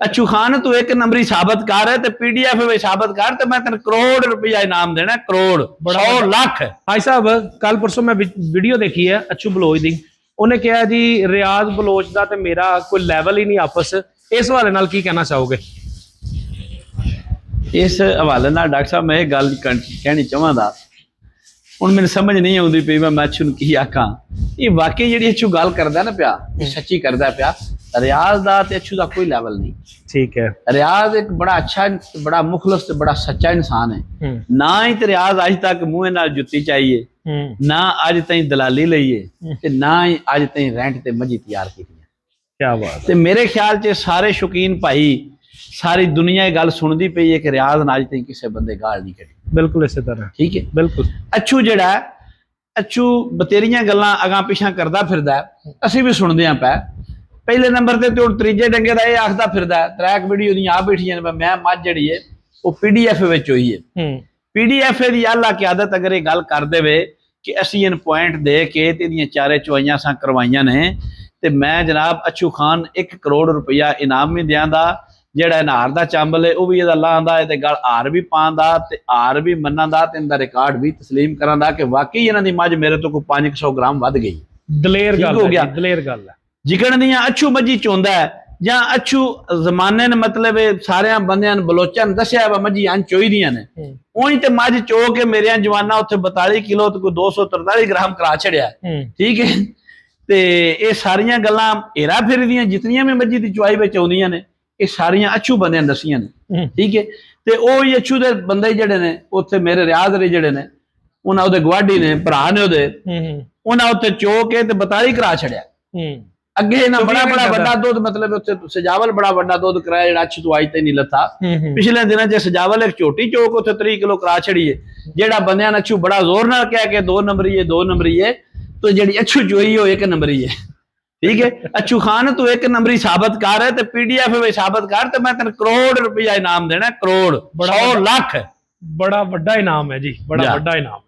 अच्छू खान तू एक नंबरी साबित कर ते पीडीएफ में साबित कर ते मैं तेन करोड़ रुपया इनाम देना, करोड़ 100 लाख। भाई साहब कल परसों मैं वीडियो देखी है अच्छू बलोच दी, उन्हें कहा जी रियाज बलोच का ते मेरा कोई लैवल ही नहीं आपस, इस हवाले नाल की कहना चाहोगे? इस हवाले नाल डॉक्टर साहब मैं गल कहनी चाहता हुण मैनूं समझ नहीं आउंदी पई मैं अच्छू नूं की आखां। ये वाकई जिहड़ी अच्छू गल करदा ना पिया, सच्ची करदा पिया। रियाज दा ते अच्छू दा कोई लैवल नहीं। ठीक है। रियाज एक बड़ा अच्छा, बड़ा मुखलस ते बड़ा सच्चा इंसान है। ना ही ते रियाज अज तक मुंह नाल जुत्ती चाहिए, ना अज ताईं दलाली लईए ते ना ही अज ताईं रेंट ते मजी तैयार की। क्या बात ते मेरे ख्याल च सारे शौकीन भाई, सारी दुनिया ये गल सुनती पई है कि रियाज ने अज ताईं किसी बंदे गाल नहीं कढ़ी। बिल्कुल इस तरह। ठीक है, बिल्कुल। अच्छू जिहड़ा अच्छू बतेरियां गल्लां अगां पिछां करदा फिरदा, असीं भी सुणदे आं पै। पहले नंबर ते हुण त्रीजे डंगे दा इह आखदा फिरदा, ट्रैक वीडियो दी आ बैठियां ने मैं मझ जिहड़ी है वो पीडीएफ विच होई है। पीडीएफ दी आला क़यादत अगर ये गल कर देवे कि असीं इन पॉइंट दे के ते इहदियां चारे चवाइयां असां करवाइयां ने ते मैं जनाब अच्छू खान 1 करोड़ रुपया इनाम भी देंदा। ਜਿਹੜਾ ਹਾਰ ਦਾ ਚੰਬਲ ਹੈ ਉਹ ਵੀ ਇਹਦਾ ਲਾਂਦਾ ਹੈ ਤੇ ਗਲ ਹਾਰ ਵੀ ਪਾਉਂਦਾ ਤੇ ਹਾਰ ਵੀ ਮੰਨਾਂਦਾ ਤੇ ਇਹਦਾ ਰਿਕਾਰਡ ਵੀ ਤਸਲੀਮ ਕਰਾਂਦਾ ਕਿ ਵਾਕਈ ਇਹਨਾਂ ਦੀ ਮੱਝ ਮੇਰੇ ਤੋਂ ਕੋਈ 500 ਗ੍ਰਾਮ ਵੱਧ ਗਈ। ਦਲੇਰ ਗੱਲ ਹੈ, ਦਲੇਰ ਗੱਲ ਹੈ। ਜਿਕਣ ਦੀਆਂ ਅੱਛੂ ਮੱਝੀ ਚੋਂਦਾ ਜਾਂ ਅੱਛੂ ਜ਼ਮਾਨੇ ਨੇ ਮਤਲਬ ਸਾਰਿਆਂ ਬੰਦਿਆਂ ਨੂੰ ਬਲੋਚਾਂ ਨੂੰ ਦੱਸਿਆ ਵਾ ਮੱਝੀ ਆਂ ਚੋਈਦੀਆਂ ਨੇ, ਉਹੀ ਤੇ ਮੱਝ ਚੋ ਕੇ ਮੇਰਿਆਂ ਜਵਾਨਾਂ ਉੱਥੇ 42 ਕਿਲੋ ਤੇ ਕੋਈ 243 ਗ੍ਰਾਮ ਕਰਾ ਛੜਿਆ। ਠੀਕ ਹੈ, ਤੇ ਇਹ ਸਾਰੀਆਂ ਗੱਲਾਂ ਹੀਰਾ ਫੇਰੀ ਦੀਆਂ ਜਿਤਨੀਆਂ ਵੀ ਮੱਝੀ ਦੀ ਚੁਆਈ ਵਿੱਚ ਆਉਂਦੀਆਂ ਨੇ ਇਹ ਸਾਰੀਆਂ ਅੱਛੂ ਬੰਦਿਆਂ ਦਸੀਆਂ ਨੇ। ਠੀਕ ਹੈ, ਤੇ ਉਹ ਹੀ ਅੱਛੂ ਦੇ ਬੰਦੇ ਜਿਹੜੇ ਨੇ ਉੱਥੇ ਮੇਰੇ ਰਿਆਜ਼ ਦੇ ਜਿਹੜੇ ਨੇ ਉਹਨਾਂ ਉਹਦੇ ਗਵਾਢੀ ਨੇ ਭਰਾ ਨੇ ਉਹਦੇ, ਉਹਨਾਂ ਉੱਥੇ ਚੋ ਕੇ ਤੇ 42 ਕਰਾ ਛੜਿਆ। ਅੱਗੇ ਇਹਨਾਂ ਬੜਾ ਵੱਡਾ ਦੁੱਧ ਮਤਲਬ ਉੱਥੇ ਸਜਾਵਲ ਬੜਾ ਵੱਡਾ ਦੁੱਧ ਕਰਾਇਆ ਜਿਹੜਾ ਅੱਛੂ ਤੋਂ ਅੱਜ ਤੇ ਨਹੀਂ ਲੱਥਾ। ਪਿਛਲੇ ਦਿਨਾਂ 'ਚ ਸਜਾਵਲ ਇੱਕ ਝੋਟੀ ਚੋਕ ਉੱਥੇ 30 ਕਿਲੋ ਕਰਾ ਛੜੀ ਹੈ। ਜਿਹੜਾ ਬੰਦਿਆਂ ਨੇ ਅੱਛੂ ਬੜਾ ਜ਼ੋਰ ਨਾਲ ਕਹਿ ਕੇ 2 ਨੰਬਰੀ ਹੈ 2 ਨੰਬਰੀ ਹੈ, तो जी अच्छू चोई हो 1 नंबरी है। ठीक है, अच्छू खान तू 1 नंबरी साबित कर है पीडीएफ में साबित कर ते मैं तेन करोड़ रुपया इनाम देना, करोड़ 100 लाख। बड़ा बड़ा इनाम है जी, बड़ा बड़ा इनाम।